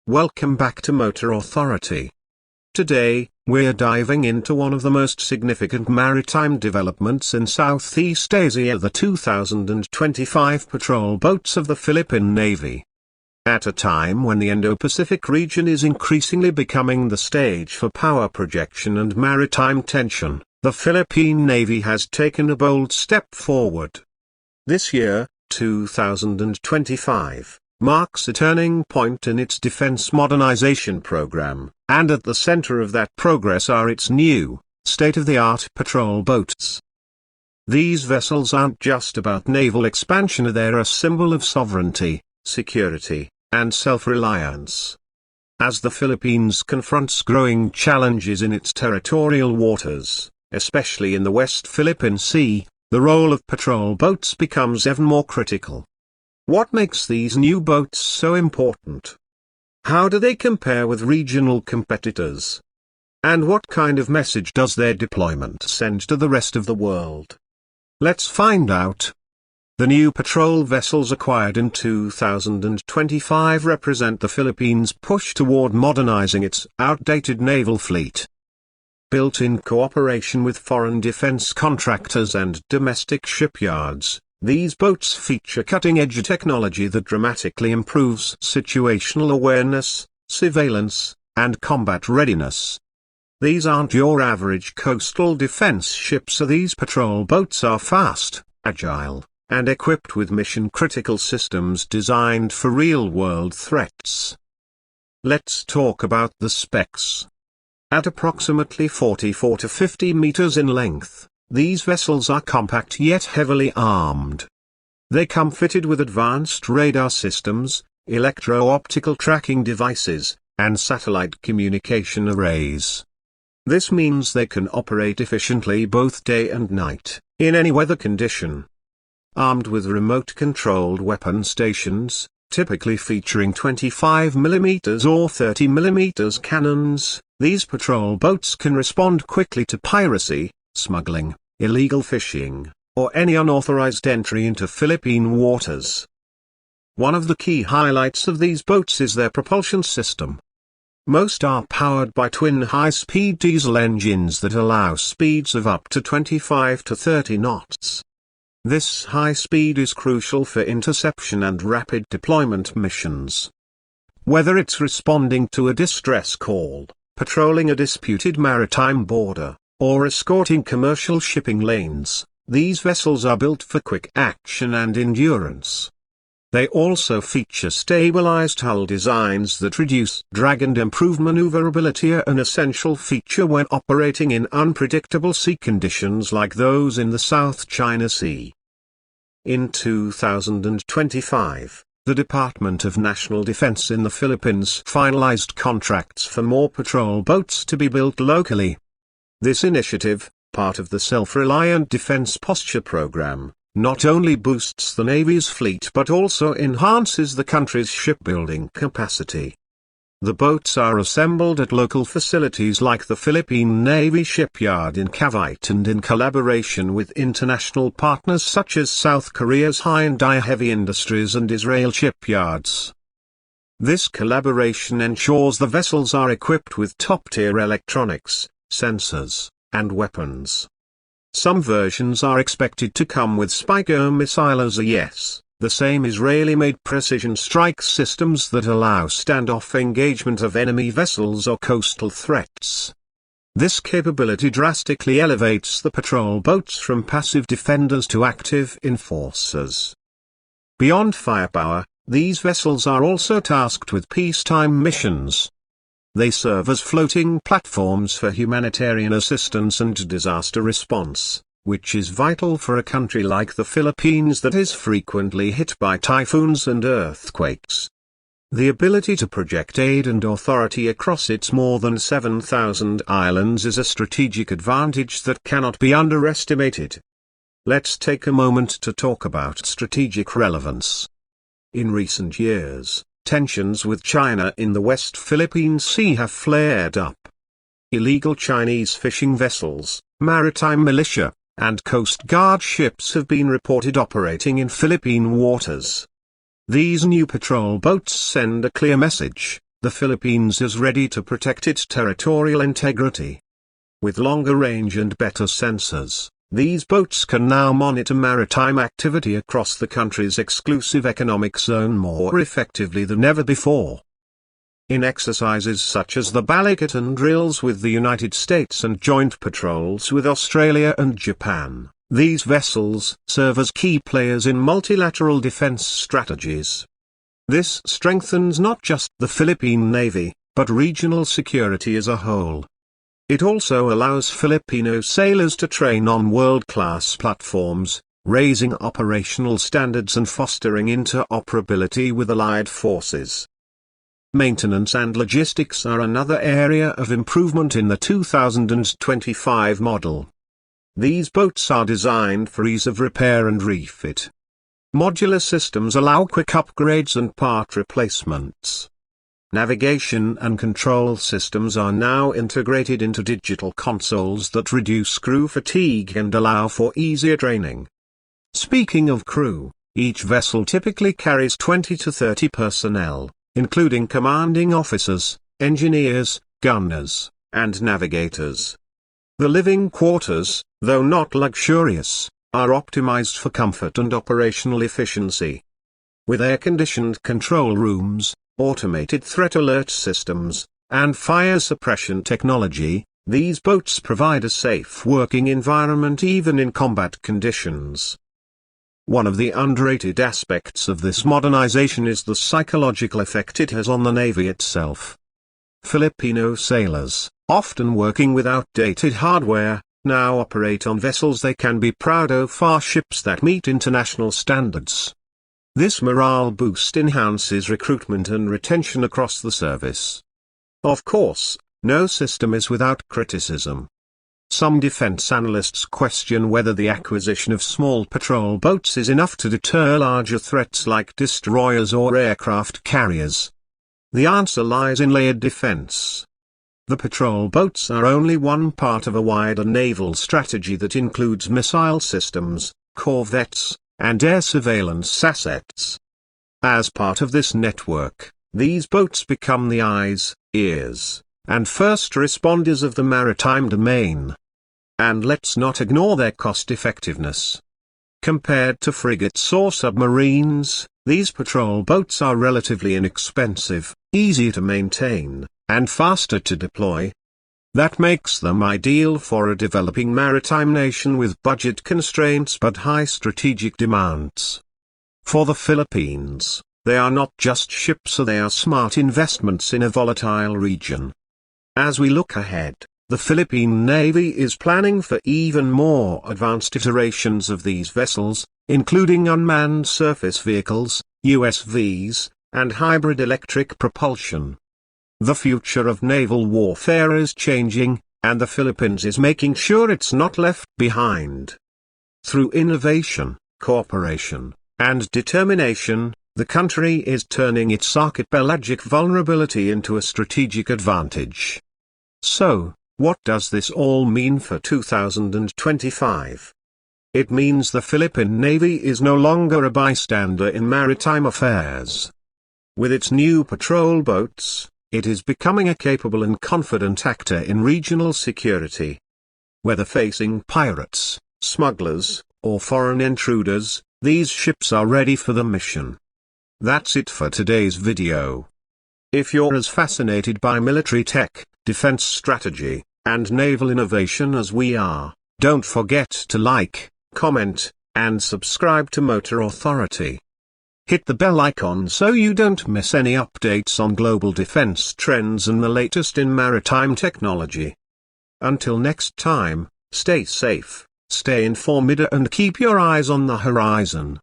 Welcome back to Motor Authority. Today, we're diving into one of the most significant maritime developments in Southeast Asia, the 2025 patrol boats of the Philippine Navy. At a time when the Indo-Pacific region is increasingly becoming the stage for power projection and maritime tension, the Philippine Navy has taken a bold step forward. This year, 2025, marks a turning point in its defense modernization program, and at the center of that progress are its new, state-of-the-art patrol boats. These vessels aren't just about naval expansion, they're a symbol of sovereignty, security, and self-reliance. As the Philippines confronts growing challenges in its territorial waters, especially in the West Philippine Sea, the role of patrol boats becomes ever more critical. What makes these new boats so important? How do they compare with regional competitors? And what kind of message does their deployment send to the rest of the world? Let's find out. The new patrol vessels acquired in 2025 represent the Philippines' push toward modernizing its outdated naval fleet. Built in cooperation with foreign defense contractors and domestic shipyards, these boats feature cutting-edge technology that dramatically improves situational awareness, surveillance, and combat readiness. These aren't your average coastal defense ships. These patrol boats are fast, agile, and equipped with mission-critical systems designed for real-world threats. Let's talk about the specs. At approximately 44 to 50 meters in length, these vessels are compact yet heavily armed. They come fitted with advanced radar systems, electro-optical tracking devices, and satellite communication arrays. This means they can operate efficiently both day and night, in any weather condition. Armed with remote-controlled weapon stations, typically featuring 25mm or 30mm cannons, these patrol boats can respond quickly to piracy, smuggling, illegal fishing, or any unauthorized entry into Philippine waters. One of the key highlights of these boats is their propulsion system. Most are powered by twin high-speed diesel engines that allow speeds of up to 25 to 30 knots. This high speed is crucial for interception and rapid deployment missions. Whether it's responding to a distress call, patrolling a disputed maritime border, or escorting commercial shipping lanes, these vessels are built for quick action and endurance. They also feature stabilized hull designs that reduce drag and improve maneuverability, an essential feature when operating in unpredictable sea conditions like those in the South China Sea. In 2025, the Department of National Defense in the Philippines finalized contracts for more patrol boats to be built locally. This initiative, part of the Self-Reliant Defense Posture Program, not only boosts the Navy's fleet but also enhances the country's shipbuilding capacity. The boats are assembled at local facilities like the Philippine Navy shipyard in Cavite and in collaboration with international partners such as South Korea's Hyundai Heavy Industries and Israel shipyards. This collaboration ensures the vessels are equipped with top-tier electronics, sensors, and weapons. Some versions are expected to come with Spiker missiles. The same Israeli-made precision strike systems that allow standoff engagement of enemy vessels or coastal threats. This capability drastically elevates the patrol boats from passive defenders to active enforcers. Beyond firepower, these vessels are also tasked with peacetime missions. They serve as floating platforms for humanitarian assistance and disaster response, which is vital for a country like the Philippines that is frequently hit by typhoons and earthquakes. The ability to project aid and authority across its more than 7,000 islands is a strategic advantage that cannot be underestimated. Let's take a moment to talk about strategic relevance. In recent years, tensions with China in the West Philippine Sea have flared up. Illegal Chinese fishing vessels, maritime militia, and Coast Guard ships have been reported operating in Philippine waters. These new patrol boats send a clear message: the Philippines is ready to protect its territorial integrity. With longer range and better sensors, these boats can now monitor maritime activity across the country's exclusive economic zone more effectively than ever before. In exercises such as the Balikatan drills with the United States and joint patrols with Australia and Japan, these vessels serve as key players in multilateral defense strategies. This strengthens not just the Philippine Navy, but regional security as a whole. It also allows Filipino sailors to train on world-class platforms, raising operational standards and fostering interoperability with allied forces. Maintenance and logistics are another area of improvement in the 2025 model. These boats are designed for ease of repair and refit. Modular systems allow quick upgrades and part replacements. Navigation and control systems are now integrated into digital consoles that reduce crew fatigue and allow for easier training. Speaking of crew, each vessel typically carries 20 to 30 personnel, including commanding officers, engineers, gunners, and navigators. The living quarters, though not luxurious, are optimized for comfort and operational efficiency. With air-conditioned control rooms, automated threat alert systems, and fire suppression technology, these boats provide a safe working environment even in combat conditions. One of the underrated aspects of this modernization is the psychological effect it has on the Navy itself. Filipino sailors, often working with outdated hardware, now operate on vessels they can be proud of, are ships that meet international standards. This morale boost enhances recruitment and retention across the service. Of course, no system is without criticism. Some defense analysts question whether the acquisition of small patrol boats is enough to deter larger threats like destroyers or aircraft carriers. The answer lies in layered defense. The patrol boats are only one part of a wider naval strategy that includes missile systems, corvettes, and air surveillance assets. As part of this network, these boats become the eyes, ears, and first responders of the maritime domain. And let's not ignore their cost-effectiveness. Compared to frigates or submarines, these patrol boats are relatively inexpensive, easy to maintain, and faster to deploy. That makes them ideal for a developing maritime nation with budget constraints but high strategic demands. For the Philippines, they are not just ships, they are smart investments in a volatile region. As we look ahead, the Philippine Navy is planning for even more advanced iterations of these vessels, including unmanned surface vehicles, USVs, and hybrid electric propulsion. The future of naval warfare is changing, and the Philippines is making sure it's not left behind. Through innovation, cooperation, and determination, the country is turning its archipelagic vulnerability into a strategic advantage. So, what does this all mean for 2025? It means the Philippine Navy is no longer a bystander in maritime affairs. With its new patrol boats, it is becoming a capable and confident actor in regional security. Whether facing pirates, smugglers, or foreign intruders, these ships are ready for the mission. That's it for today's video. If you're as fascinated by military tech, defense strategy, and naval innovation as we are, don't forget to like, comment, and subscribe to Motor Authority. Hit the bell icon so you don't miss any updates on global defense trends and the latest in maritime technology. Until next time, stay safe, stay informed, and keep your eyes on the horizon.